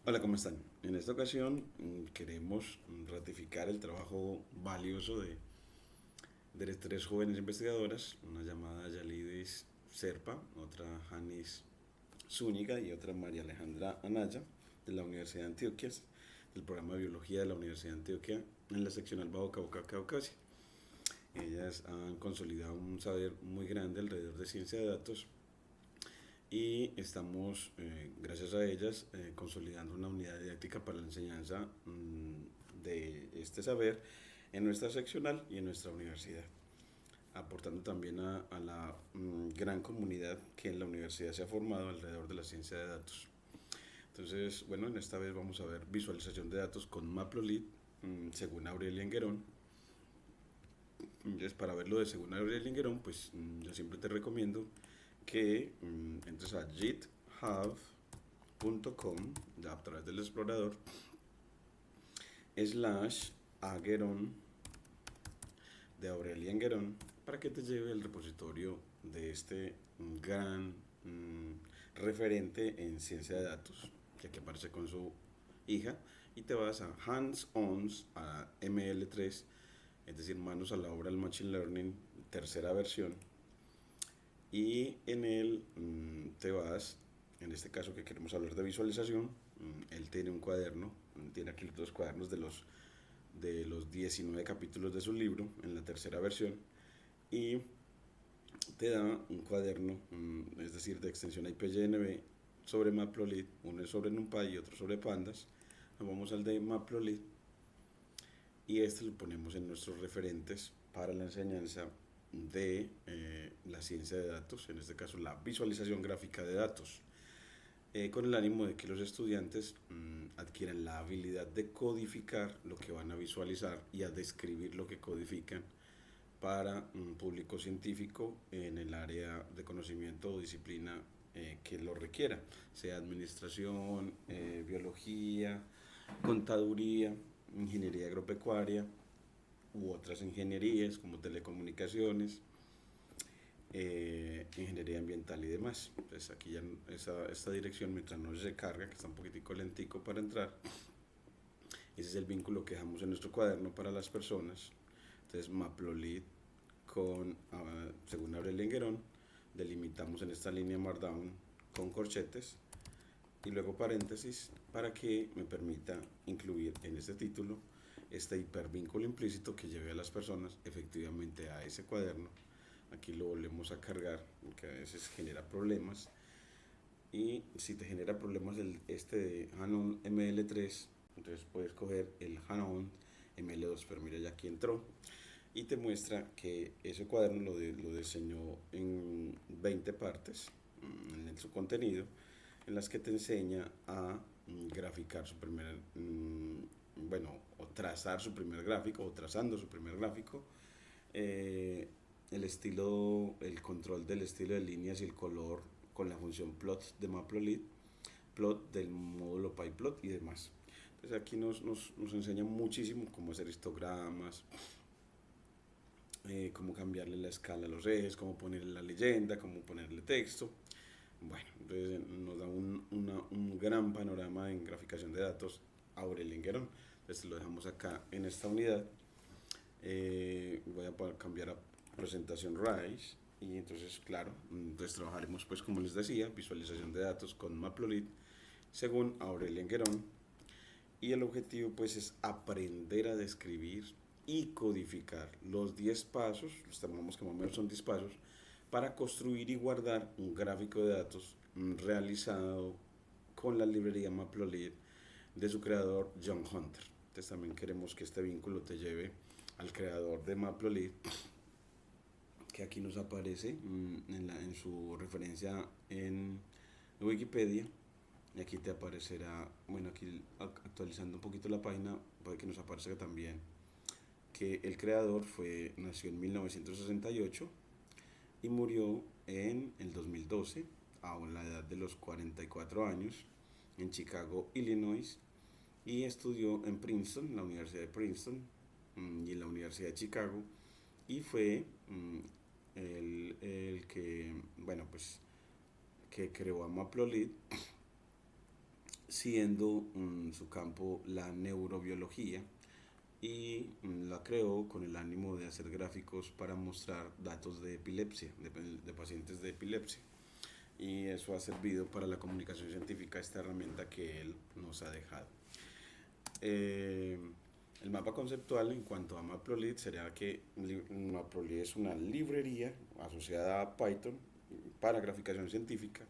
Hola, ¿cómo están? En esta ocasión queremos ratificar el trabajo valioso de las tres jóvenes investigadoras, una llamada Yalidis Serpa, otra Janis Zúñiga y otra María Alejandra Anaya, de la Universidad de Antioquia, del programa de Biología de la Universidad de Antioquia, en la seccional Bajo Cauca, Caucasia. Ellas han consolidado un saber muy grande alrededor de ciencia de datos y estamos, gracias a ellas, consolidando una unidad didáctica para la enseñanza de este saber en nuestra seccional y en nuestra universidad, aportando también a la gran comunidad que en la universidad se ha formado alrededor de la ciencia de datos. Entonces, bueno, en esta vez vamos a ver visualización de datos con Matplotlib, según Aurelia Enguerón. Entonces, para verlo de según Aurelia Enguerón, pues yo siempre te recomiendo que entres a github.com, ya a través del explorador, slash Aguerón de Aurelia Enguerón, para que te lleve el repositorio de este gran referente en ciencia de datos, que aquí aparece con su hija, y te vas a hands-ons, a ML3, es decir, manos a la obra del Machine Learning, tercera versión, y en él te vas, en este caso que queremos hablar de visualización, él tiene un cuaderno, tiene aquí los dos cuadernos de los 19 capítulos de su libro, en la tercera versión, y te da un cuaderno, es decir, de extensión IPYNB sobre Matplotlib, uno es sobre NumPy y otro sobre Pandas. Nos vamos al de Matplotlib y este lo ponemos en nuestros referentes para la enseñanza de la ciencia de datos, en este caso la visualización gráfica de datos, con el ánimo de que los estudiantes adquieran la habilidad de codificar lo que van a visualizar y a describir lo que codifican para un público científico en el área de conocimiento o disciplina que lo requiera, sea administración, biología, contaduría, ingeniería agropecuaria u otras ingenierías como telecomunicaciones, ingeniería ambiental y demás. Entonces aquí ya esta dirección, mientras no se carga, que está un poquitico lentico para entrar, ese es el vínculo que dejamos en nuestro cuaderno para las personas. Entonces Matplotlib con, según Abril Lenguerón, delimitamos en esta línea Markdown con corchetes y luego paréntesis para que me permita incluir en este título este hipervínculo implícito que lleve a las personas efectivamente a ese cuaderno. Aquí lo volvemos a cargar, que a veces genera problemas. Y si te genera problemas este de Hanon ML3, entonces puedes coger el Hanon ML2, pero mira, ya aquí entró y te muestra que ese cuaderno lo diseñó en 20 partes en su contenido, en las que te enseña a graficar su primer, bueno, o trazar su primer gráfico, o trazando su primer gráfico, eh, el estilo, el control del estilo de líneas y el color con la función plot de Matplotlib, plot del módulo pyplot y demás. Entonces aquí nos enseña muchísimo cómo hacer histogramas, cómo cambiarle la escala a los ejes, cómo ponerle la leyenda, cómo ponerle texto. Bueno, entonces nos da un gran panorama en graficación de datos Aurel Enguerón. Entonces lo dejamos acá en esta unidad. Voy a cambiar a presentación RISE y entonces claro, entonces trabajaremos pues como les decía, visualización de datos con Matplotlib según Aurel Enguerón, y el objetivo pues es aprender a describir y codificar los 10 pasos, los tomamos que más o menos son 10 pasos, para construir y guardar un gráfico de datos realizado con la librería Matplotlib de su creador John Hunter. Entonces también queremos que este vínculo te lleve al creador de Matplotlib, que aquí nos aparece en su referencia en Wikipedia. Y aquí te aparecerá, bueno, aquí actualizando un poquito la página, puede que nos aparezca también que el creador nació en 1968 y murió en el 2012 a la edad de los 44 años en Chicago, Illinois, y estudió en Princeton, la Universidad de Princeton, y en la Universidad de Chicago, y fue el que, bueno, pues que creó a Matplotlib siendo su campo la neurobiología, y la creó con el ánimo de hacer gráficos para mostrar datos de epilepsia, de pacientes de epilepsia. Y eso ha servido para la comunicación científica, esta herramienta que él nos ha dejado. Eh, el mapa conceptual en cuanto a Matplotlib sería que Matplotlib es una librería asociada a Python para graficación científica,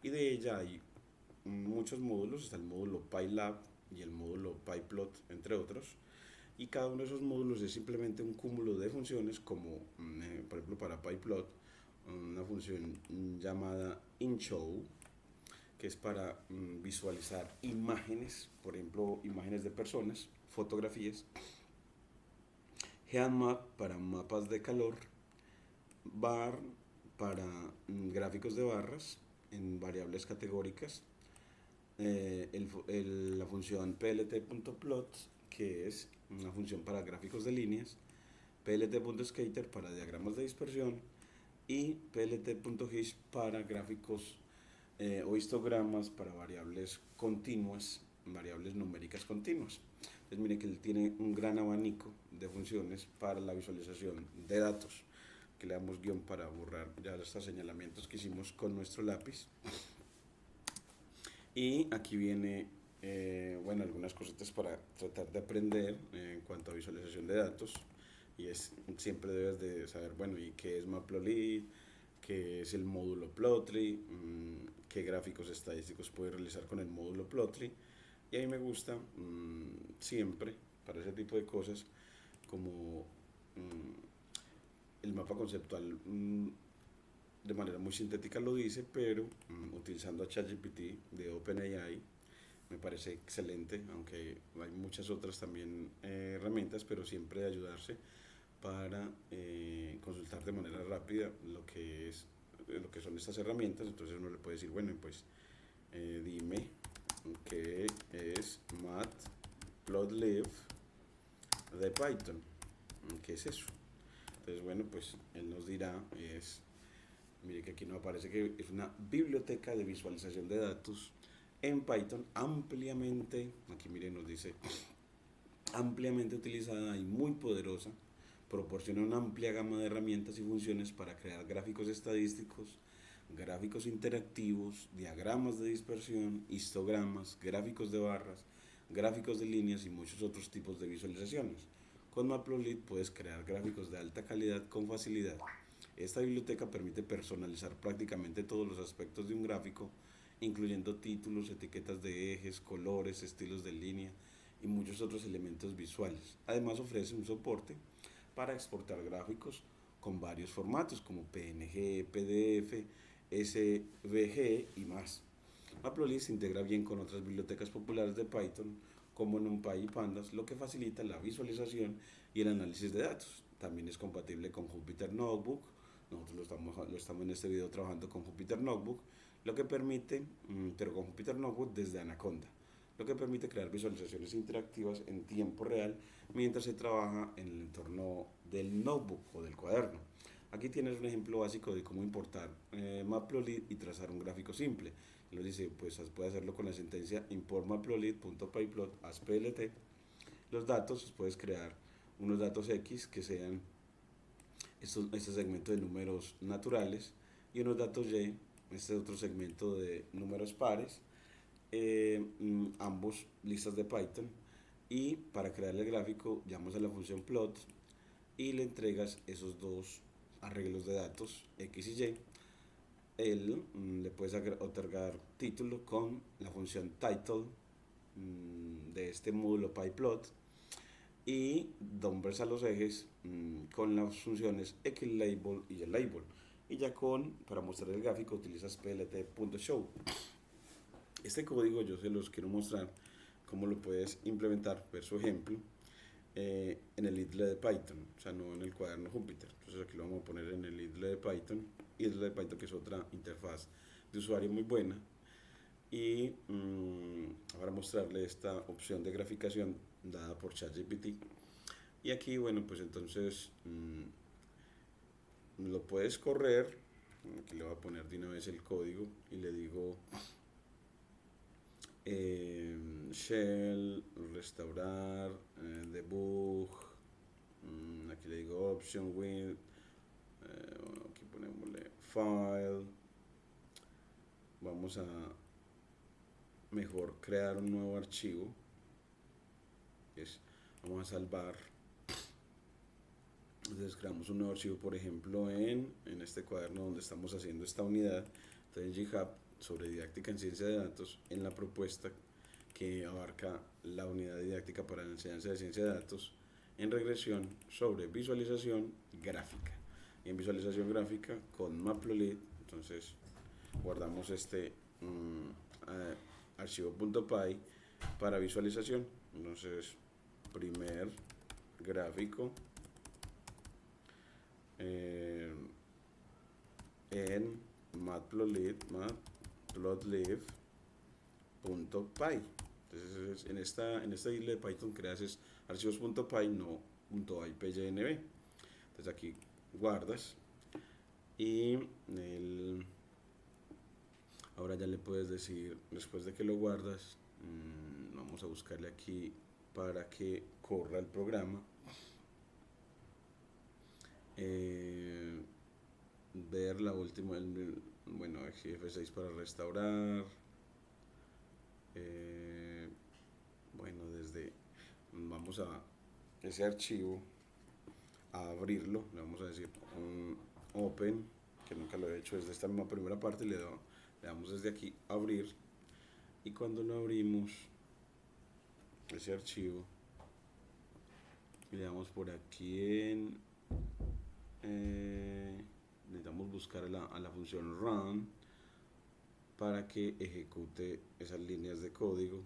y de ella hay muchos módulos. Está el módulo PyLab y el módulo PyPlot, entre otros, y cada uno de esos módulos es simplemente un cúmulo de funciones, como por ejemplo para PyPlot una función llamada InShow, que es para visualizar imágenes, por ejemplo imágenes de personas, fotografías; HeatMap para mapas de calor; Bar para gráficos de barras en variables categóricas; la función plt.plot, que es una función para gráficos de líneas; plt.scatter para diagramas de dispersión; y plt.hist para gráficos o histogramas para variables continuas, variables numéricas continuas. Entonces mire que él tiene un gran abanico de funciones para la visualización de datos, que le damos guión para borrar ya estos señalamientos que hicimos con nuestro lápiz. Y aquí viene bueno, algunas cositas para tratar de aprender en cuanto a visualización de datos. Y es, siempre debes de saber, bueno, ¿y qué es Matplotlib? ¿Qué es el módulo Plotly? ¿Qué gráficos estadísticos puedes realizar con el módulo Plotly? Y a mí me gusta siempre, para ese tipo de cosas, como el mapa conceptual de manera muy sintética lo dice, pero utilizando a ChatGPT de OpenAI me parece excelente, aunque hay muchas otras también herramientas, pero siempre de ayudarse para consultar de manera rápida lo que son estas herramientas. Entonces uno le puede decir, bueno, pues dime qué es Matplotlib de Python, ¿qué es eso? Entonces bueno, pues él nos dirá, mire que aquí nos aparece que es una biblioteca de visualización de datos en Python ampliamente, aquí mire nos dice, ampliamente utilizada y muy poderosa. Proporciona una amplia gama de herramientas y funciones para crear gráficos estadísticos, gráficos interactivos, diagramas de dispersión, histogramas, gráficos de barras, gráficos de líneas y muchos otros tipos de visualizaciones. Con Matplotlib puedes crear gráficos de alta calidad con facilidad. Esta biblioteca permite personalizar prácticamente todos los aspectos de un gráfico, incluyendo títulos, etiquetas de ejes, colores, estilos de línea y muchos otros elementos visuales. Además ofrece un soporte para exportar gráficos con varios formatos como PNG, PDF, SVG y más. Matplotlib se integra bien con otras bibliotecas populares de Python como NumPy y Pandas, lo que facilita la visualización y el análisis de datos. También es compatible con Jupyter Notebook. Nosotros lo estamos en este video trabajando con Jupyter Notebook, lo que permite, pero con Jupyter Notebook desde Anaconda, lo que permite crear visualizaciones interactivas en tiempo real mientras se trabaja en el entorno del notebook o del cuaderno. Aquí tienes un ejemplo básico de cómo importar Matplotlib y trazar un gráfico simple. Lo dice, pues puedes hacerlo con la sentencia import matplotlib.pyplot as plt. Los datos, puedes crear unos datos X que sean este segmento de números naturales, y unos datos Y, este otro segmento de números pares, ambos listas de Python. Y para crear el gráfico llamas a la función plot y le entregas esos dos arreglos de datos X y Y. Él le puedes otorgar título con la función title de este módulo pyplot, y nombres a los ejes con las funciones xlabel y ylabel. Y ya para mostrar el gráfico utilizas plt.show. Este código yo se los quiero mostrar cómo lo puedes implementar, ver su ejemplo en el idle de Python, o sea, no en el cuaderno Jupyter. Entonces aquí lo vamos a poner en el idle de Python, que es otra interfaz de usuario muy buena. Y ahora mostrarle esta opción de graficación dada por ChatGPT. Y aquí, bueno, pues entonces lo puedes correr. Aquí le voy a poner de una vez el código y le digo shell, restaurar, debug, aquí le digo option with, aquí ponémosle file, vamos a mejor crear un nuevo archivo, vamos a salvar, entonces creamos un nuevo archivo, por ejemplo en este cuaderno donde estamos haciendo esta unidad, entonces en GitHub sobre didáctica en ciencia de datos, en la propuesta que abarca la unidad didáctica para la enseñanza de ciencia de datos, en regresión sobre visualización gráfica, y en visualización gráfica con Matplotlib, entonces guardamos este archivo .py para visualización, entonces primer gráfico en matplotlib.py. Entonces en esta isla de Python creas archivos.py, no .ipynb. Entonces aquí guardas y ahora ya le puedes decir, después de que lo guardas, vamos a buscarle aquí para que corra el programa. Ver la última, bueno, aquí F6 para restaurar. Bueno, vamos a ese archivo a abrirlo, le vamos a decir un open, que nunca lo he hecho desde esta misma primera parte, le damos desde aquí abrir, y cuando lo abrimos ese archivo le damos por aquí necesitamos buscar a la función run para que ejecute esas líneas de código.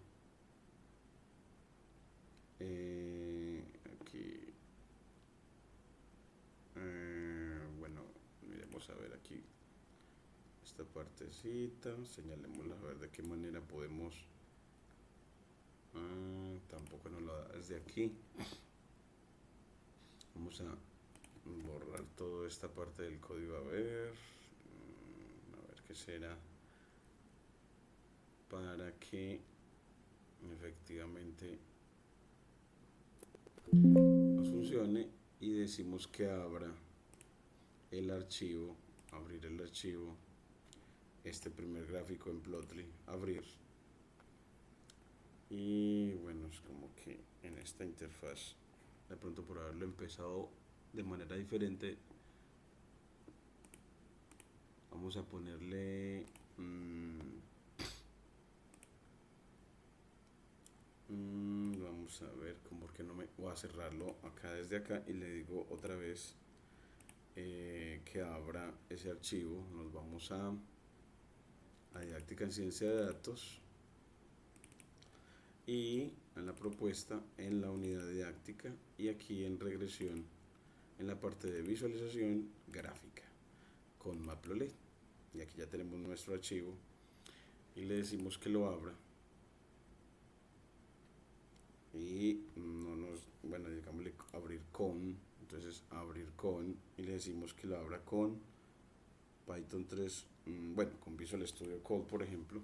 Aquí bueno, miremos a ver aquí esta partecita, señalémosla a ver de qué manera podemos, tampoco nos lo da desde aquí. Vamos a borrar toda esta parte del código, a ver qué será, para que efectivamente nos funcione, y decimos que abra el archivo, abrir el archivo, este primer gráfico en Plotly, abrir, y bueno, es como que en esta interfaz, de pronto por haberlo empezado de manera diferente, vamos a ponerle vamos a ver, porque no me voy a cerrarlo acá desde acá, y le digo otra vez que abra ese archivo. Nos vamos a didáctica en ciencia de datos y a la propuesta en la unidad didáctica, y aquí en regresión en la parte de visualización gráfica con Matplotlib, y aquí ya tenemos nuestro archivo y le decimos que lo abra, y bueno, digámosle abrir con, entonces abrir con, y le decimos que lo abra con Python 3, bueno, con Visual Studio Code, por ejemplo,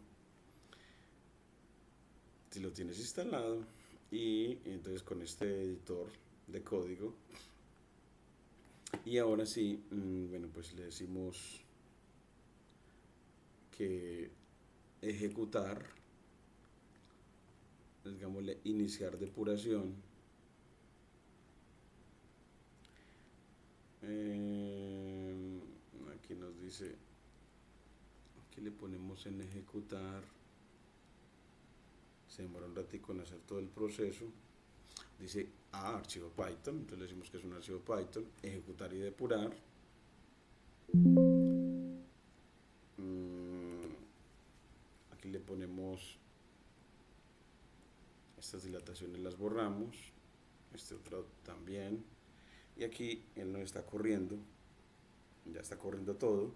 si lo tienes instalado, y entonces con este editor de código, y ahora sí, bueno, pues le decimos que ejecutar, digámosle iniciar depuración, aquí nos dice, aquí le ponemos en ejecutar, se demora un ratico en hacer todo el proceso, dice archivo Python, entonces le decimos que es un archivo Python, ejecutar y depurar, aquí le ponemos estas dilataciones, las borramos, este otro también, y aquí él no está corriendo, ya está corriendo todo,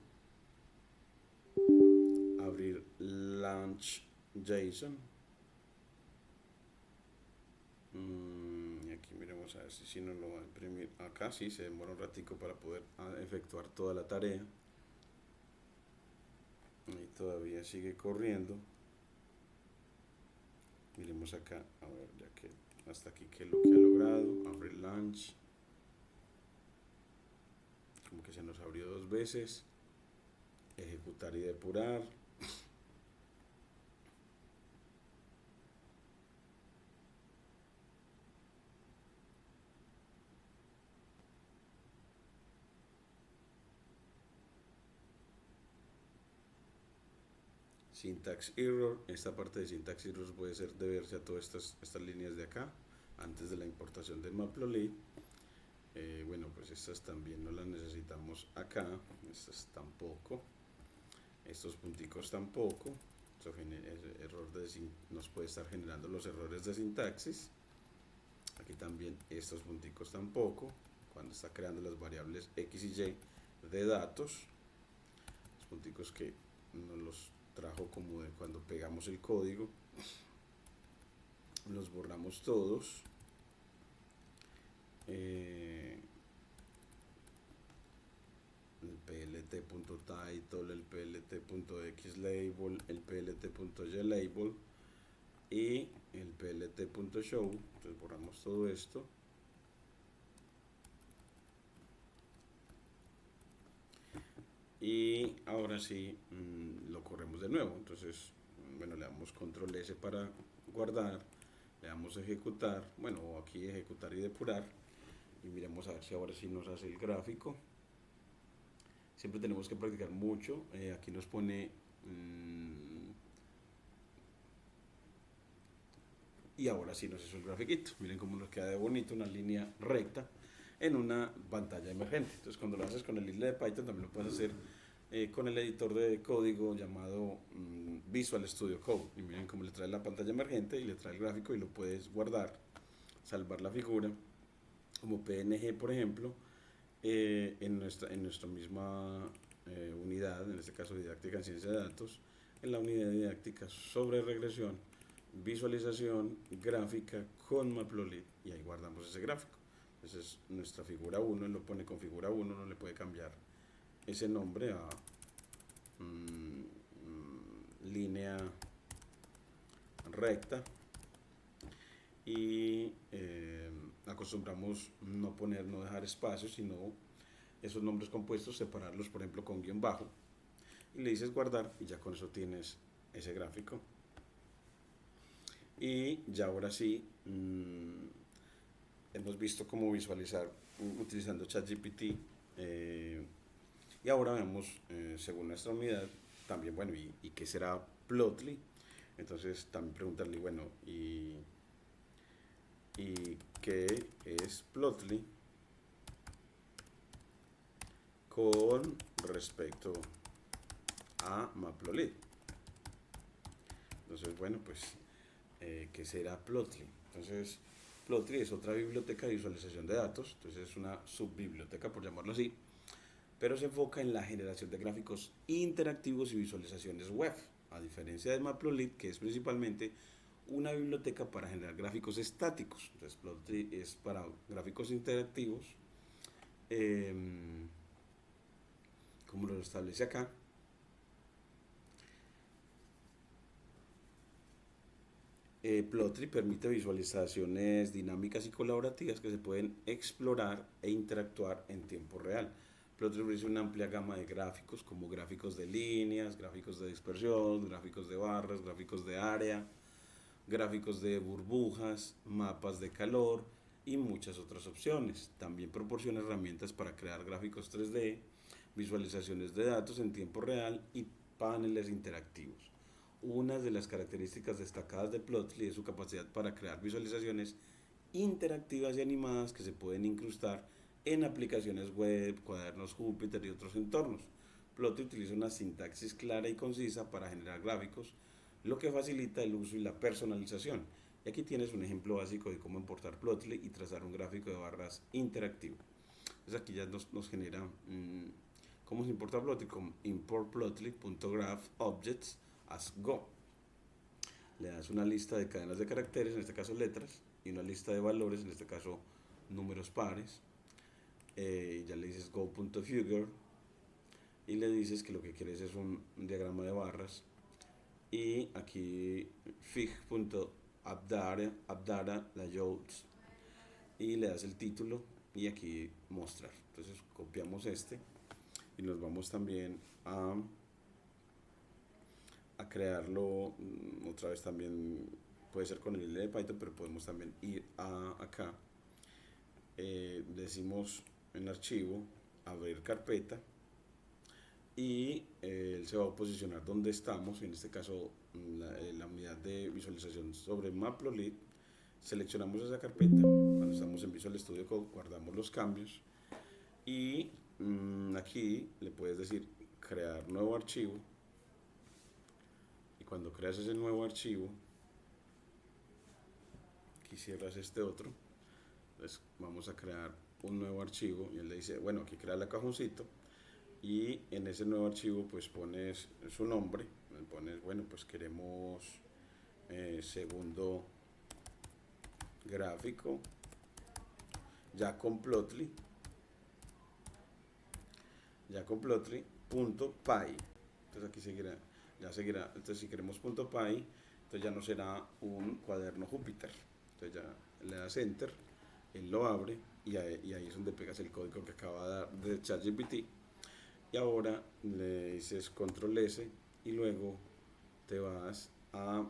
abrir launch.json, y aquí miremos a ver si no lo va a imprimir, acá sí se demora un ratico para poder efectuar toda la tarea, y todavía sigue corriendo. miremos acá, a ver, ya que hasta aquí que lo que ha logrado, abre launch, como que se nos abrió dos veces, ejecutar y depurar. Syntax error, esta parte de syntax error puede ser deberse a todas estas líneas de acá, antes de la importación de Matplotlib. Bueno, pues estas también no las necesitamos acá, estas tampoco, estos punticos tampoco. Error nos puede estar generando los errores de sintaxis. Aquí también estos punticos tampoco, cuando está creando las variables x y y de datos, los punticos que nos los trajo como de cuando pegamos el código, los borramos todos. El plt.title, el plt.xlabel, el plt.ylabel y el plt.show. Entonces borramos todo esto. Y ahora sí lo corremos de nuevo. Entonces, bueno, le damos control S para guardar, le damos ejecutar, bueno, aquí ejecutar y depurar, y miremos a ver si ahora sí nos hace el gráfico. Siempre tenemos que practicar mucho. Aquí nos pone y ahora sí nos hizo el grafiquito. Miren cómo nos queda de bonito, una línea recta en una pantalla emergente. Entonces cuando lo haces con el isla de Python también lo puedes hacer con el editor de código llamado Visual Studio Code. Y miren cómo le trae la pantalla emergente y le trae el gráfico, y lo puedes guardar, salvar la figura como PNG, por ejemplo, en nuestra misma unidad, en este caso didáctica en ciencia de datos, en la unidad didáctica sobre regresión, visualización gráfica con Matplotlib, y ahí guardamos ese gráfico. Esa es nuestra figura 1, él lo pone con figura 1, no le puede cambiar ese nombre a línea recta, y acostumbramos no dejar espacios, sino esos nombres compuestos separarlos, por ejemplo, con guión bajo, y le dices guardar, y ya con eso tienes ese gráfico. Y ya ahora sí hemos visto cómo visualizar utilizando ChatGPT, y ahora vemos, según nuestra unidad, también, bueno, ¿y qué será Plotly? Entonces también preguntarle, bueno, ¿y qué es Plotly con respecto a Matplotlib? Entonces, bueno, pues, ¿qué será Plotly? Entonces, Plotly es otra biblioteca de visualización de datos, entonces es una subbiblioteca, por llamarlo así, pero se enfoca en la generación de gráficos interactivos y visualizaciones web, a diferencia de Matplotlib, que es principalmente una biblioteca para generar gráficos estáticos. Entonces, Plotly es para gráficos interactivos, como lo establece acá. Plotly permite visualizaciones dinámicas y colaborativas que se pueden explorar e interactuar en tiempo real. Plotly ofrece una amplia gama de gráficos, como gráficos de líneas, gráficos de dispersión, gráficos de barras, gráficos de área, gráficos de burbujas, mapas de calor y muchas otras opciones. También proporciona herramientas para crear gráficos 3D, visualizaciones de datos en tiempo real y paneles interactivos. Una de las características destacadas de Plotly es su capacidad para crear visualizaciones interactivas y animadas que se pueden incrustar en aplicaciones web, cuadernos Jupyter y otros entornos. Plotly utiliza una sintaxis clara y concisa para generar gráficos, lo que facilita el uso y la personalización. Y aquí tienes un ejemplo básico de cómo importar Plotly y trazar un gráfico de barras interactivo. Entonces aquí ya nos genera cómo se importa Plotly con import plotly.graphObjects as go. Le das una lista de cadenas de caracteres, en este caso letras, y una lista de valores, en este caso números pares. Ya le dices go.figure y le dices que lo que quieres es un diagrama de barras, y aquí fig.image Abdara Layouts y le das el título y aquí mostrar. Entonces copiamos este y nos vamos también a crearlo otra vez también. Puede ser con el hilo de Python, pero podemos también ir acá. Decimos en archivo, abrir carpeta y él se va a posicionar donde estamos, en este caso la unidad de visualización sobre Matplotlib. Seleccionamos esa carpeta, cuando estamos en Visual Studio Code guardamos los cambios y aquí le puedes decir crear nuevo archivo y cuando creas ese nuevo archivo, aquí cierras este otro, entonces vamos a crear un nuevo archivo y él le dice, bueno, aquí crea el cajoncito y en ese nuevo archivo pues pones su nombre, pones, bueno, pues queremos segundo gráfico ya con Plotly punto py. Entonces aquí seguirá, entonces si queremos punto py, entonces ya no será un cuaderno Júpiter. Entonces ya le das enter, él lo abre y ahí es donde pegas el código que acaba de dar de ChatGPT. Y ahora le dices control S y luego te vas a,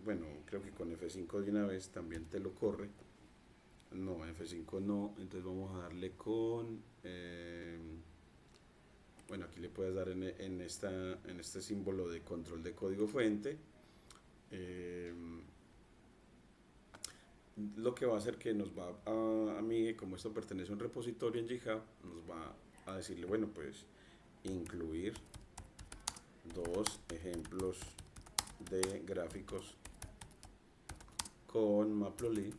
bueno, creo que con F5 de una vez también te lo corre. No, F5 no, entonces vamos a darle con, bueno, aquí le puedes dar en este símbolo de control de código fuente. Lo que va a hacer que nos va a mí, como esto pertenece a un repositorio en GitHub, nos va a decirle, bueno, pues incluir dos ejemplos de gráficos con Matplotlib,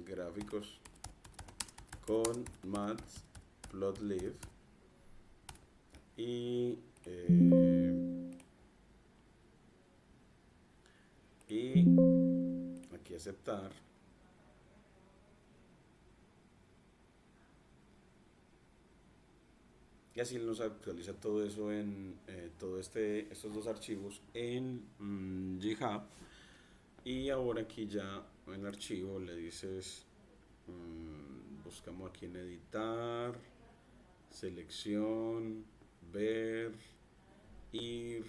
gráficos con Matplotlib y aquí aceptar. Y así nos actualiza todo eso en estos dos archivos en GitHub. Y ahora aquí ya en archivo le dices, buscamos aquí en editar, selección, ver, ir,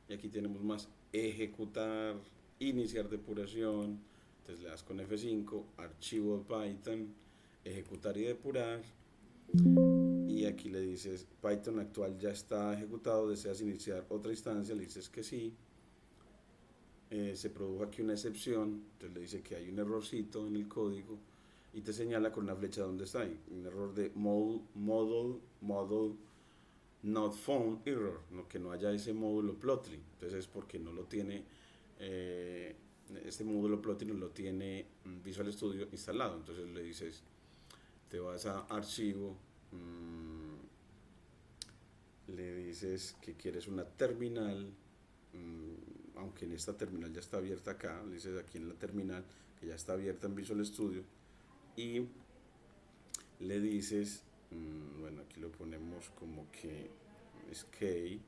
y aquí tenemos más ejecutar, iniciar depuración. Entonces le das con F5, archivo de Python, ejecutar y depurar. Y aquí le dices Python actual ya está ejecutado, deseas iniciar otra instancia, le dices que sí. Se produjo aquí una excepción, entonces le dice que hay un errorcito en el código y te señala con una flecha donde está ahí, un error de model not found error, no, que no haya ese módulo Plotly. Entonces es porque no lo tiene, este módulo Plotly no lo tiene Visual Studio instalado. Entonces le dices, te vas a archivo, le dices que quieres una terminal, aunque en esta terminal ya está abierta acá, le dices aquí en la terminal que ya está abierta en Visual Studio y le dices, bueno, aquí lo ponemos como que es que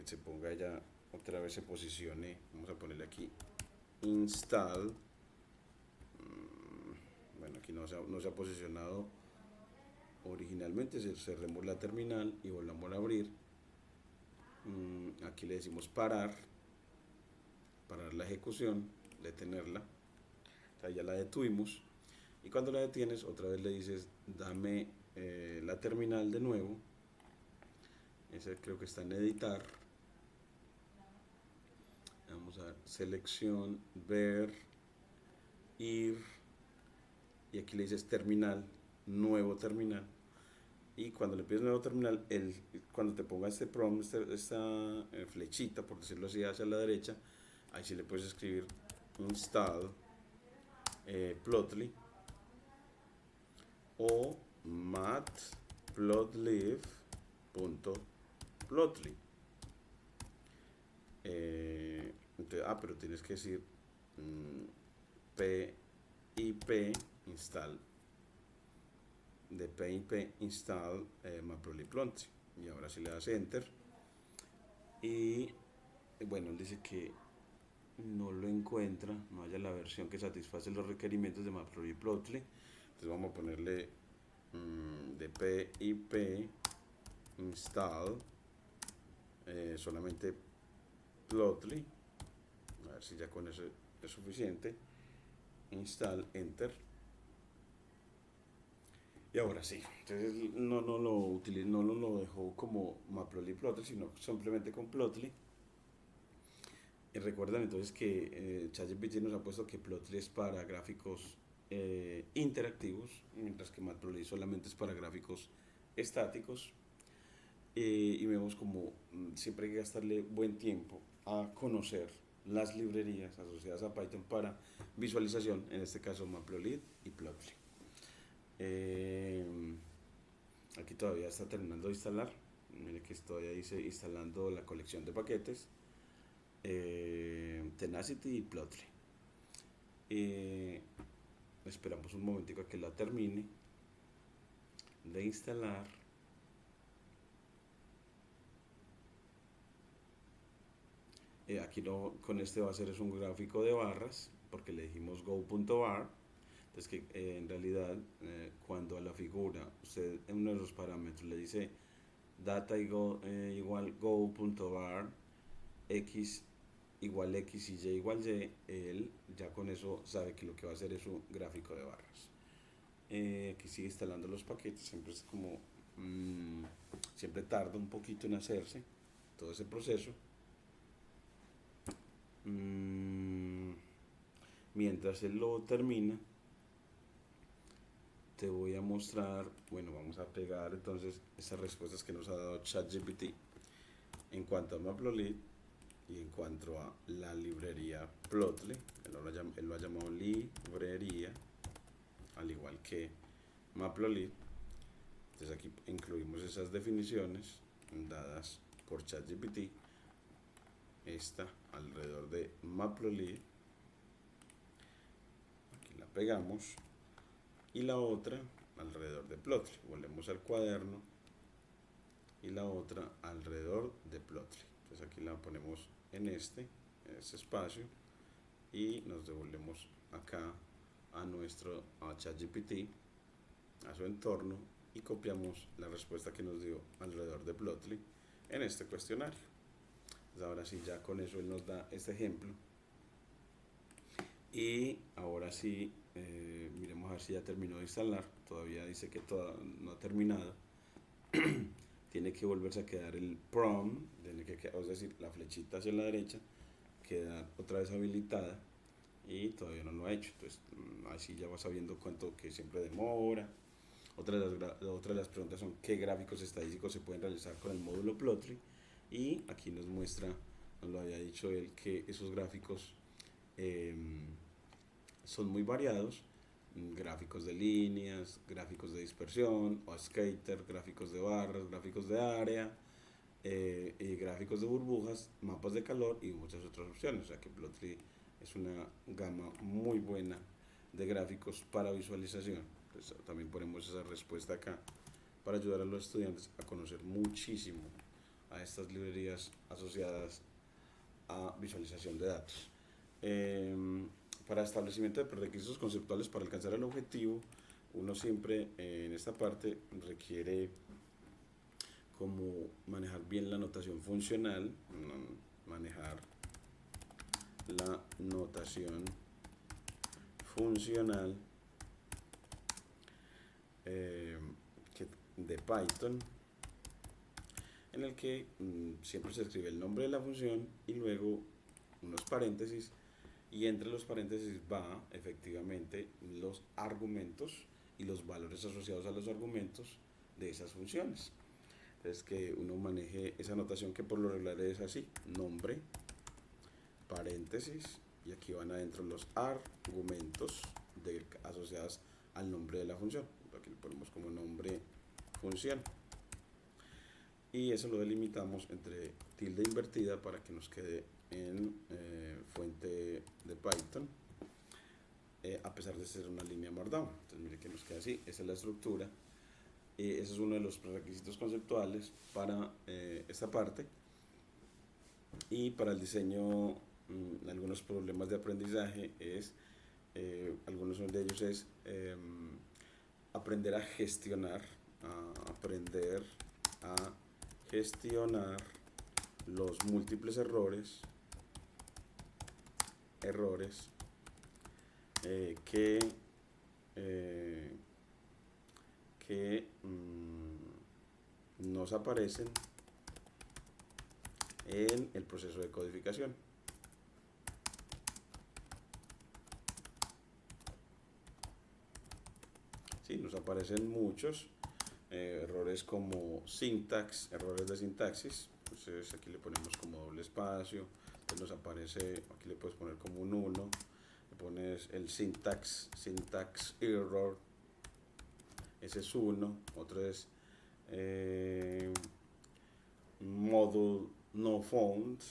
se ponga ya otra vez, se posicione, vamos a ponerle aquí install, bueno, aquí no se ha posicionado originalmente, cerremos la terminal y volvamos a abrir. Aquí le decimos parar la ejecución, detenerla, o sea, ya la detuvimos y cuando la detienes otra vez le dices dame la terminal de nuevo. Ese creo que está en editar, vamos a ver, selección, ver, ir y aquí le dices terminal, nuevo terminal. Y cuando le pides nuevo terminal, cuando te ponga este prompt, esta flechita, por decirlo así, hacia la derecha, ahí sí le puedes escribir install Plotly o matplotlib.plotly. Pero tienes que decir pip install de pip install matplotlib. Y ahora si le das enter y bueno, él dice que no lo encuentra, no haya la versión que satisface los requerimientos de Matplotlib y Plotly. Entonces vamos a ponerle de pip install solamente Plotly, a ver si ya con eso es suficiente. Install, enter. Y ahora sí, entonces no lo dejó como Matplotlib Plotly, sino simplemente con Plotly. Y recuerdan entonces que ChatGPT nos ha puesto que Plotly es para gráficos interactivos, mientras que Matplotlib solamente es para gráficos estáticos. Y vemos como siempre hay que gastarle buen tiempo a conocer las librerías asociadas a Python para visualización, en este caso Matplotlib y Plotly. Aquí todavía está terminando de instalar. Mire que estoy ahí instalando la colección de paquetes, Tenacity y Plotly. Esperamos un momentico a que la termine de instalar. Aquí no, con este va a ser es un gráfico de barras porque le dijimos go.bar. Entonces que en realidad cuando a la figura usted en uno de los parámetros le dice data igual go.bar, x igual x y y igual y, él ya con eso sabe que lo que va a hacer es un gráfico de barras. Aquí sigue instalando los paquetes, siempre es como siempre tarda un poquito en hacerse todo ese proceso. Mientras él lo termina, te voy a mostrar, bueno, vamos a pegar entonces esas respuestas que nos ha dado ChatGPT en cuanto a Matplotlib y en cuanto a la librería Plotly. Él lo ha llamado librería, al igual que Matplotlib. Entonces aquí incluimos esas definiciones dadas por ChatGPT. Esta alrededor de Matplotlib, aquí la pegamos, y la otra alrededor de Plotly. Volvemos al cuaderno y la otra alrededor de Plotly. Entonces aquí la ponemos en este espacio y nos devolvemos acá a ChatGPT, a su entorno, y copiamos la respuesta que nos dio alrededor de Plotly en este cuestionario. Entonces ahora sí, ya con eso él nos da este ejemplo. Y ahora sí, miremos a ver si ya terminó de instalar. Todavía dice que no ha terminado. Tiene que volverse a quedar el prompt, es decir, la flechita hacia la derecha, queda otra vez habilitada y todavía no lo ha hecho. Entonces, así ya va sabiendo cuánto que siempre demora. Otra de las preguntas son qué gráficos estadísticos se pueden realizar con el módulo Plotly. Y aquí nos muestra, nos lo había dicho él, que esos gráficos son muy variados. Gráficos de líneas, gráficos de dispersión, o scatter, gráficos de barras, gráficos de área, y gráficos de burbujas, mapas de calor y muchas otras opciones. O sea que Plotly es una gama muy buena de gráficos para visualización. Entonces, también ponemos esa respuesta acá para ayudar a los estudiantes a conocer muchísimo a estas librerías asociadas a visualización de datos. Para establecimiento de prerequisitos conceptuales para alcanzar el objetivo, uno siempre en esta parte requiere como manejar bien la notación funcional, manejar la notación funcional de Python, en el que siempre se escribe el nombre de la función y luego unos paréntesis, y entre los paréntesis va efectivamente los argumentos y los valores asociados a los argumentos de esas funciones. Entonces que uno maneje esa notación que por lo regular es así: nombre, paréntesis, y aquí van adentro los argumentos asociados al nombre de la función. Aquí lo ponemos como nombre función. Y eso lo delimitamos entre tilde invertida para que nos quede en fuente de Python, a pesar de ser una línea Markdown. Entonces mire que nos queda así, esa es la estructura. Ese es uno de los requisitos conceptuales para esta parte. Y para el diseño, algunos problemas de aprendizaje es, algunos de ellos es aprender a gestionar, aprender a gestionar los múltiples errores que eh, nos aparecen en el proceso de codificación. Sí, nos aparecen muchos errores como errores de sintaxis. Entonces aquí le ponemos como doble espacio. Entonces nos aparece, aquí le puedes poner como un 1. Le pones el syntax error. Ese es uno. Otro es module no found.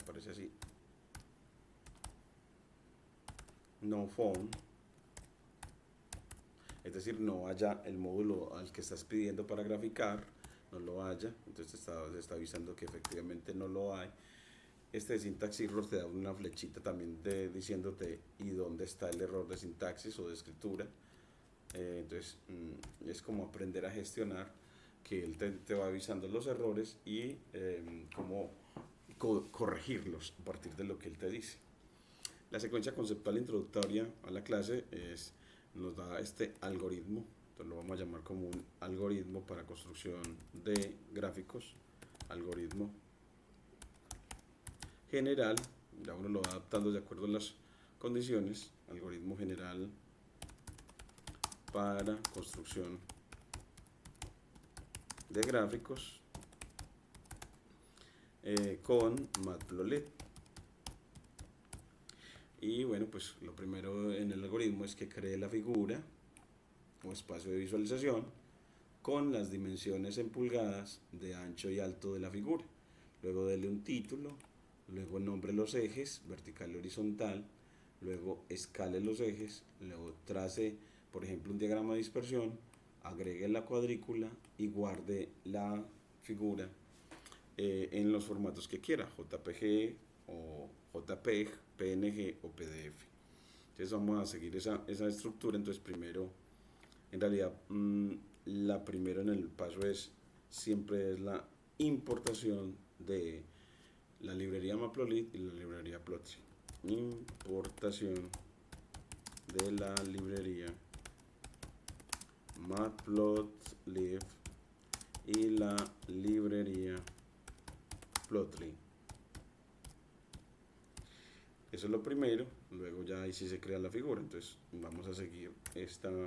Aparece así. No found. Es decir, no haya el módulo al que estás pidiendo para graficar, no lo haya, entonces te está avisando que efectivamente no lo hay. Este de sintaxis error te da una flechita también diciéndote y dónde está el error de sintaxis o de escritura. Entonces es como aprender a gestionar, que él te va avisando los errores y cómo corregirlos a partir de lo que él te dice. La secuencia conceptual introductoria a la clase nos da este algoritmo, entonces lo vamos a llamar como un algoritmo para construcción de gráficos, algoritmo general, ya uno lo va adaptando de acuerdo a las condiciones, algoritmo general para construcción de gráficos con Matplotlib. Y bueno, pues lo primero en el algoritmo es que cree la figura o espacio de visualización con las dimensiones en pulgadas de ancho y alto de la figura. Luego dele un título, luego nombre los ejes, vertical y horizontal, luego escale los ejes, luego trace, por ejemplo, un diagrama de dispersión, agregue la cuadrícula y guarde la figura en los formatos que quiera, JPG o JPEG, PNG o PDF. Entonces vamos a seguir esa estructura. Entonces primero, en realidad, la primera en el paso siempre es la importación de la librería Matplotlib y la librería Plotly. Importación de la librería Matplotlib y la librería Plotly. Eso es lo primero. Luego ya ahí sí se crea la figura. Entonces vamos a seguir esta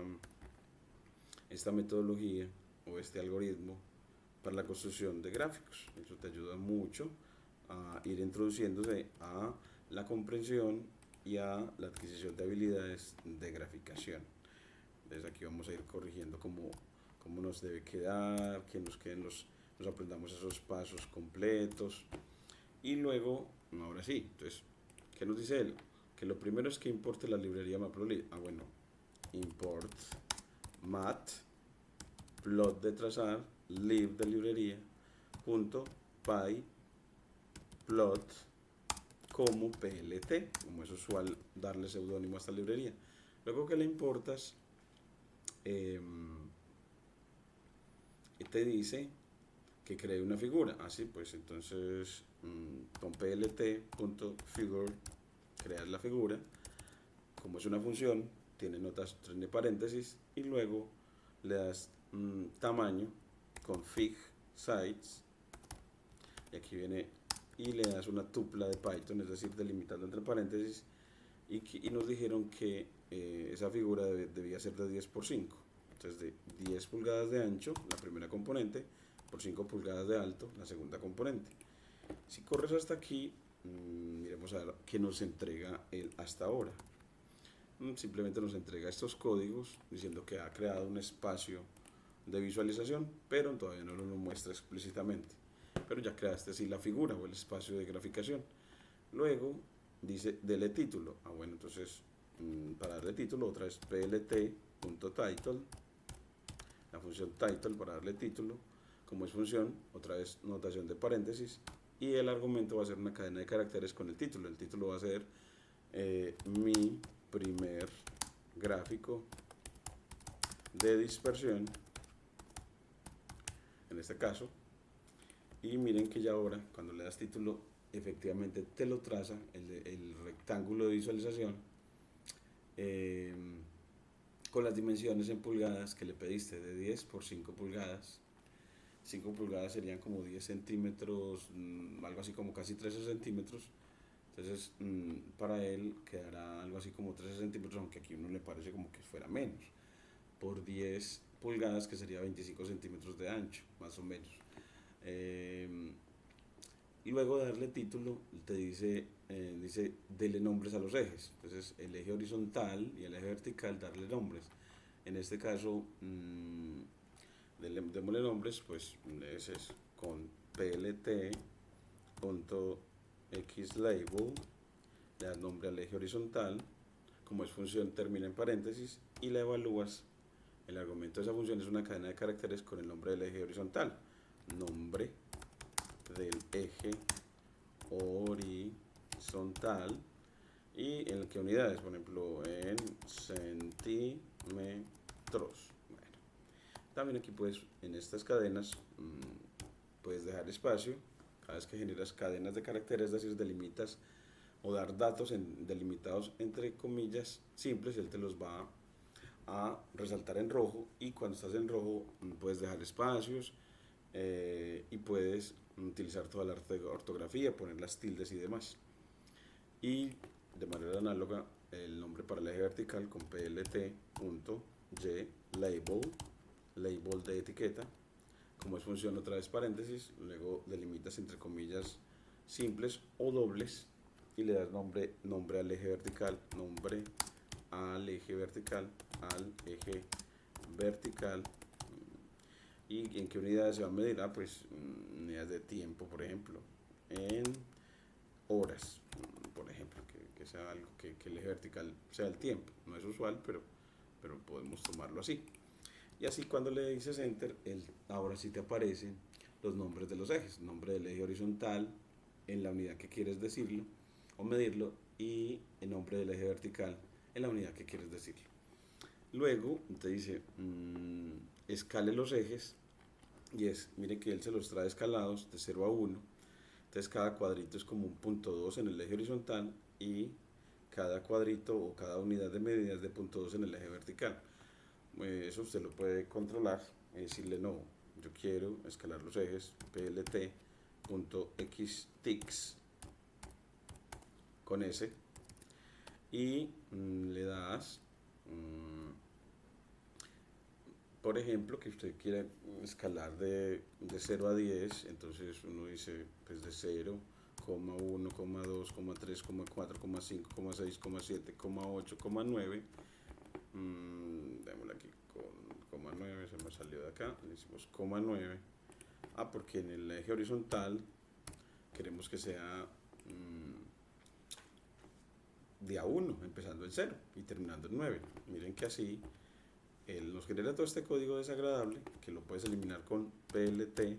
metodología o este algoritmo para la construcción de gráficos. Eso te ayuda mucho a ir introduciéndose a la comprensión y a la adquisición de habilidades de graficación. Entonces aquí vamos a ir corrigiendo cómo nos debe quedar, que nos aprendamos esos pasos completos. Y luego, ahora sí, entonces, ¿qué nos dice él? Que lo primero es que importe la librería Matplotlib. Bueno, import mat plot de trazar, lib de librería, punto py plot como plt, como es usual darle seudónimo a esta librería. Luego que le importas, te dice que cree una figura. Así pues, entonces con plt.figure creas la figura. Como es una función, tiene notas, tiene paréntesis, y luego le das tamaño con fig size, y aquí viene y le das una tupla de Python, es decir, delimitando entre paréntesis, y nos dijeron que esa figura debía ser de 10 por 5, entonces de 10 pulgadas de ancho la primera componente por 5 pulgadas de alto la segunda componente. Si corres hasta aquí, miremos a ver qué nos entrega él hasta ahora. Simplemente nos entrega estos códigos diciendo que ha creado un espacio de visualización, pero todavía no lo muestra explícitamente. Pero ya creaste así la figura o el espacio de graficación. Luego dice dele título. Bueno, entonces para darle título otra vez plt.title, la función title para darle título. Como es función, otra vez notación de paréntesis y el argumento va a ser una cadena de caracteres con el título. El título va a ser mi primer gráfico de dispersión, en este caso, y miren que ya ahora cuando le das título efectivamente te lo traza el rectángulo de visualización con las dimensiones en pulgadas que le pediste, de 10 por 5 pulgadas. 5 pulgadas serían como 10 centímetros, algo así como casi 13 centímetros. Entonces, para él quedará algo así como 13 centímetros, aunque aquí uno le parece como que fuera menos, por 10 pulgadas, que sería 25 centímetros de ancho, más o menos. Y luego de darle título, te dice, dele nombres a los ejes. Entonces, el eje horizontal y el eje vertical, darle nombres. En este caso, démosle nombres, pues ese es con plt.xlabel, le das nombre al eje horizontal, como es función termina en paréntesis y la evalúas. El argumento de esa función es una cadena de caracteres con el nombre del eje horizontal, nombre del eje horizontal y en qué unidades, por ejemplo en centímetros. Bueno, también aquí puedes, en estas cadenas, puedes dejar espacio cada vez que generas cadenas de caracteres, es decir, delimitas o dar datos delimitados entre comillas simples, él te los va a resaltar en rojo, y cuando estás en rojo puedes dejar espacios y puedes utilizar toda la ortografía, poner las tildes y demás. Y de manera análoga, el nombre para el eje vertical con plt.ylabel, label de etiqueta, como es función otra vez paréntesis, luego delimitas entre comillas simples o dobles y le das nombre al eje vertical, nombre al eje vertical, y en qué unidades se va a medir. Pues unidades de tiempo, por ejemplo, en horas, por ejemplo, que sea algo que el eje vertical sea el tiempo. No es usual, pero podemos tomarlo así. Y así cuando le dices enter, ahora sí te aparecen los nombres de los ejes, nombre del eje horizontal en la unidad que quieres decirlo o medirlo, y el nombre del eje vertical en la unidad que quieres decirlo. Luego te dice escale los ejes, y mire que él se los trae escalados de 0 a 1. Entonces cada cuadrito es como un punto 2 en el eje horizontal y cada cuadrito o cada unidad de medida es de punto 2 en el eje vertical. Eso usted lo puede controlar, decirle no, yo quiero escalar los ejes plt.xtix con S, y le das por ejemplo que usted quiera escalar de 0 a 10, entonces uno dice pues de 0, 1, 2, 3, 4, 5, 6, 7, 8, 9. Démosle aquí con coma 9, se me salió de acá, le decimos coma 9. Porque en el eje horizontal queremos que sea de a 1, empezando en 0 y terminando en 9. Miren que así él nos genera todo este código desagradable que lo puedes eliminar con plt.show,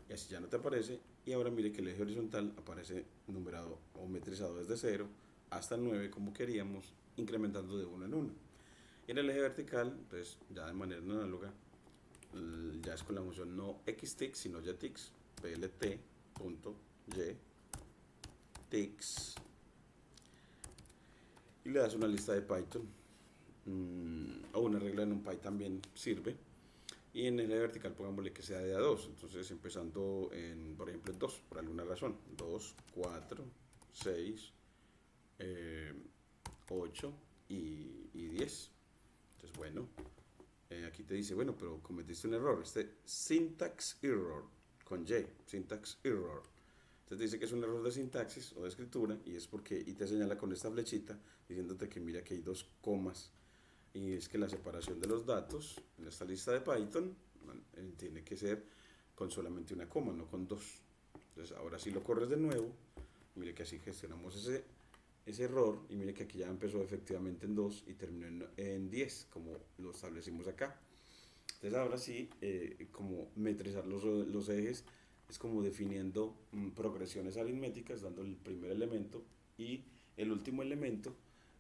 y así ya no te aparece. Y ahora mire que el eje horizontal aparece numerado o metrizado desde 0 hasta 9 como queríamos, incrementando de 1 en 1. Y en el eje vertical, entonces ya de manera análoga, ya es con la función no xtix sino ytix, plt.ytix, y le das una lista de Python, o una regla en un Py también sirve. Y en el eje vertical pongámosle que sea de a 2, entonces empezando en, por ejemplo, en 2, por alguna razón, 2, 4, 6, 8 y 10. Entonces, bueno, aquí te dice, bueno, pero cometiste un error, syntax error, con Y, syntax error. Entonces dice que es un error de sintaxis o de escritura, y es porque, y te señala con esta flechita diciéndote que mira que hay 2 comas, y es que la separación de los datos en esta lista de Python tiene que ser con solamente una coma, no con 2. Entonces ahora si lo corres de nuevo, mire que así gestionamos ese error, y mire que aquí ya empezó efectivamente en 2 y terminó en 10, como lo establecimos acá. Entonces ahora sí, como metrizar los ejes, es como definiendo progresiones aritméticas, dando el primer elemento y el último elemento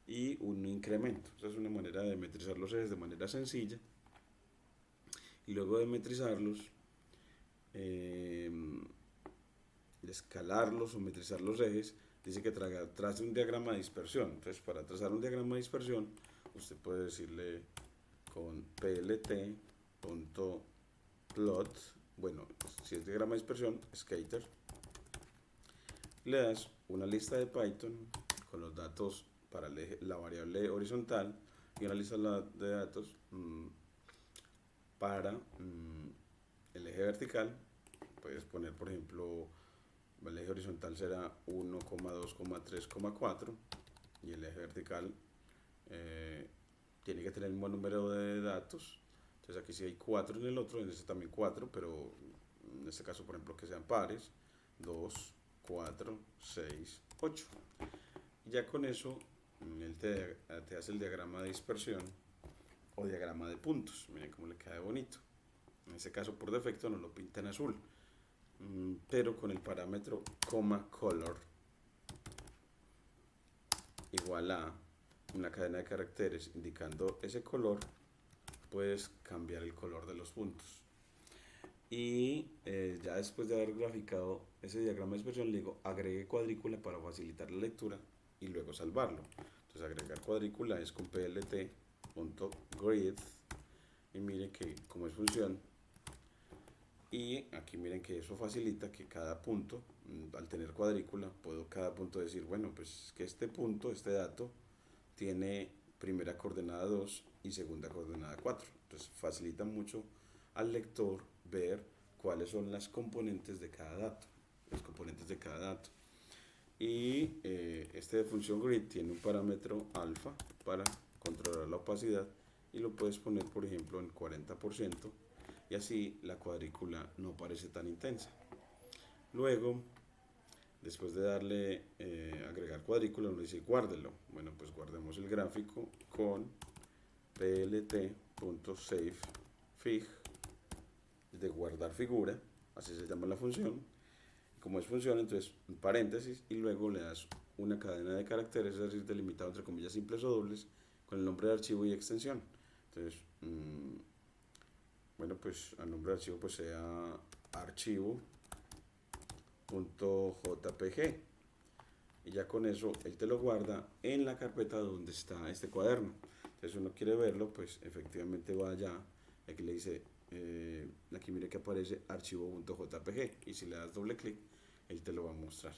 y un incremento. Esa es una manera de metrizar los ejes de manera sencilla. Y luego de metrizarlos, eh, de escalarlos o metrizar los ejes, dice que trace un diagrama de dispersión. Entonces, para trazar un diagrama de dispersión, usted puede decirle con plt.plot, bueno, si es diagrama de dispersión, scatter, le das una lista de Python con los datos para la variable horizontal y una lista de datos para el eje vertical. Puedes poner, por ejemplo, el eje horizontal será 1,2,3,4 y el eje vertical tiene que tener el mismo número de datos. Entonces aquí sí hay 4 en el otro, en este también 4, pero en este caso, por ejemplo, que sean pares, 2, 4, 6, 8. Y ya con eso, él te hace el diagrama de dispersión o diagrama de puntos. Miren cómo le queda bonito. En este caso, por defecto, no lo pinta en azul, pero con el parámetro color igual a una cadena de caracteres indicando ese color, puedes cambiar el color de los puntos. Y ya después de haber graficado ese diagrama de dispersión, le digo agregue cuadrícula para facilitar la lectura y luego salvarlo. Entonces agregar cuadrícula es con plt.grid y miren que como es función, y aquí miren que eso facilita que cada punto, al tener cuadrícula, puedo cada punto decir, bueno, pues que este punto, este dato, tiene primera coordenada 2 y segunda coordenada 4. Entonces facilita mucho al lector ver cuáles son las componentes de cada dato. Los componentes de cada dato. Y este de función grid tiene un parámetro alfa para controlar la opacidad y lo puedes poner, por ejemplo, en 40% y así la cuadrícula no parece tan intensa. Luego, después de darle agregar cuadrícula, nos dice guárdelo. Bueno, pues guardemos el gráfico con plt.savefig de guardar figura, así se llama la función. Como es función, entonces un paréntesis y luego le das una cadena de caracteres, es decir, delimitado entre comillas simples o dobles, con el nombre de archivo y extensión. Entonces, bueno, pues el nombre de archivo pues sea archivo.jpg y ya con eso él te lo guarda en la carpeta donde está este cuaderno. Entonces uno quiere verlo, pues efectivamente va allá, aquí le dice, aquí mire que aparece archivo.jpg y si le das doble clic, él te lo va a mostrar.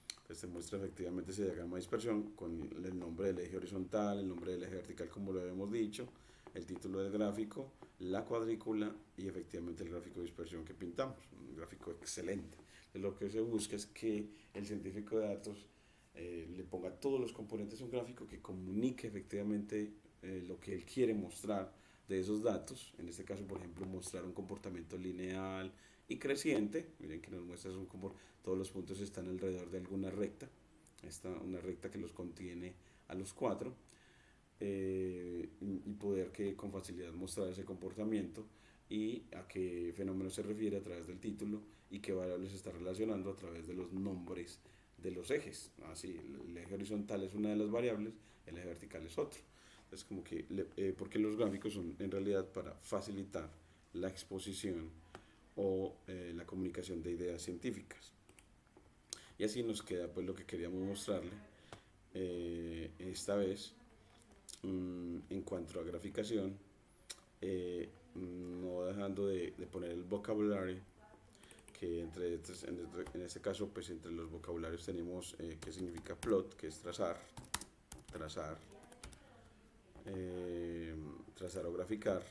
Entonces te muestra efectivamente ese diagrama de dispersión con el nombre del eje horizontal, el nombre del eje vertical como lo habíamos dicho, el título del gráfico, la cuadrícula y efectivamente el gráfico de dispersión que pintamos, un gráfico excelente. Entonces, lo que se busca es que el científico de datos le ponga todos los componentes a un gráfico que comunique efectivamente lo que él quiere mostrar de esos datos. En este caso, por ejemplo, mostrar un comportamiento lineal y creciente. Miren que nos muestra todos los puntos están alrededor de alguna recta. Una recta que los contiene a los 4. Y poder que con facilidad mostrar ese comportamiento y a qué fenómeno se refiere a través del título y qué variables se está relacionando a través de los nombres de los ejes. Así, el eje horizontal es una de las variables, el eje vertical es otro. Es como que, porque los gráficos son en realidad para facilitar la exposición o la comunicación de ideas científicas. Y así nos queda pues lo que queríamos mostrarle esta vez en cuanto a graficación, no dejando de poner el vocabulario que en este caso pues entre los vocabularios tenemos que significa plot, que es trazar o graficar.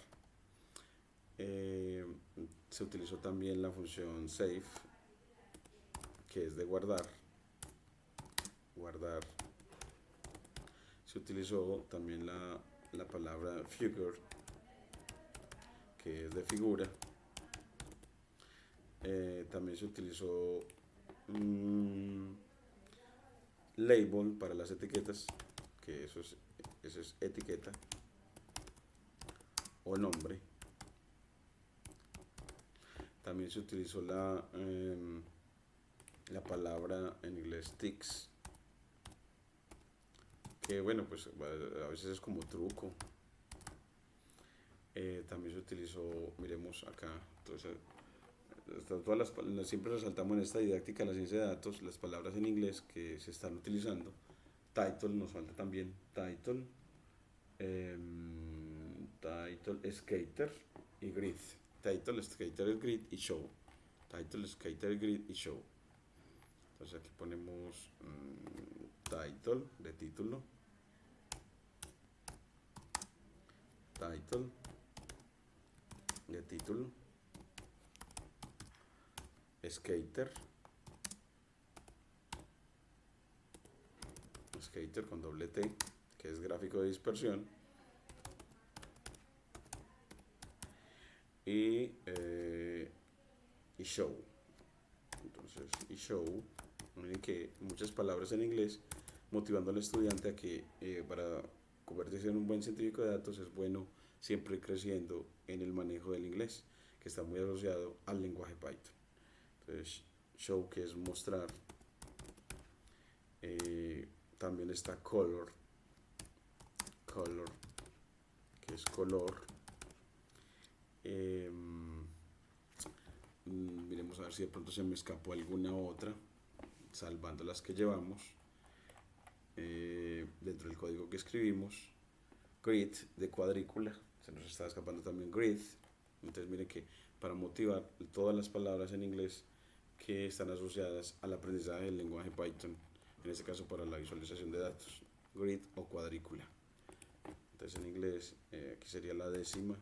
Se utilizó también la función save, que es de guardar. Se utilizó también la palabra figure, que es de figura. También se utilizó label para las etiquetas, que eso es etiqueta o nombre. También se utilizó la palabra en inglés ticks, que bueno, pues a veces es como truco. También se utilizó, miremos acá, entonces, siempre resaltamos en esta didáctica de la ciencia de datos las palabras en inglés que se están utilizando. Title, nos falta también title, title, skater y grid. Title, skater, grid y show. Title, skater, grid y show. Entonces aquí ponemos title de título, title de título, skater, skater con doble T, que es gráfico de dispersión, y show. Entonces, y show, miren que muchas palabras en inglés, motivando al estudiante a que para convertirse en un buen científico de datos es bueno siempre ir creciendo en el manejo del inglés, que está muy asociado al lenguaje Python. Entonces, show, que es mostrar. También está color, que es color. Miremos a ver si de pronto se me escapó alguna otra, salvando las que llevamos dentro del código que escribimos. Grid, de cuadrícula, se nos está escapando también grid. Entonces miren que para motivar todas las palabras en inglés que están asociadas al aprendizaje del lenguaje Python, en este caso para la visualización de datos, grid o cuadrícula. Entonces en inglés aquí sería la décima,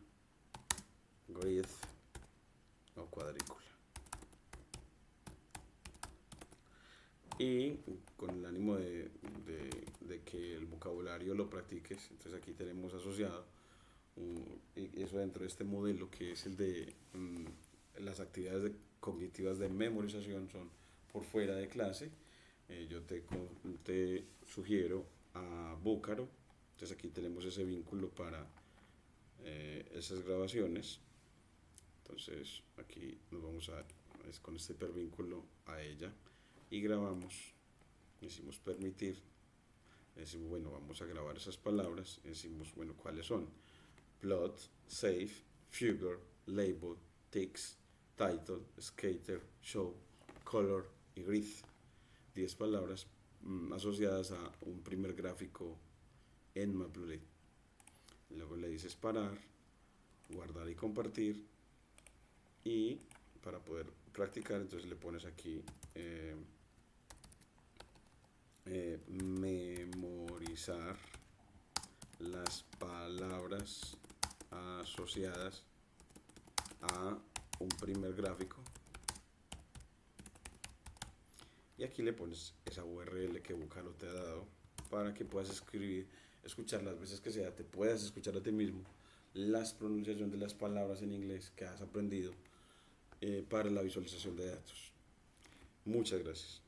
grid o cuadrícula. Y con el ánimo de que el vocabulario lo practiques, entonces aquí tenemos asociado y eso dentro de este modelo que es el de las actividades cognitivas de memorización son por fuera de clase. Yo te sugiero a Búcaro, entonces aquí tenemos ese vínculo para esas grabaciones. Entonces aquí nos vamos con este hipervínculo a ella y grabamos. Decimos permitir, decimos bueno, vamos a grabar esas palabras, decimos bueno, cuáles son: plot, save, figure, label, ticks, title, skater, show, color y grid. 10 palabras asociadas a un primer gráfico en Matplotlib. Luego le dices parar, guardar y compartir, y para poder practicar entonces le pones aquí memorizar las palabras asociadas a un primer gráfico, y aquí le pones esa URL que Búcaro te ha dado para que puedas escuchar las veces que sea, te puedas escuchar a ti mismo las pronunciaciones de las palabras en inglés que has aprendido para la visualización de datos. Muchas gracias.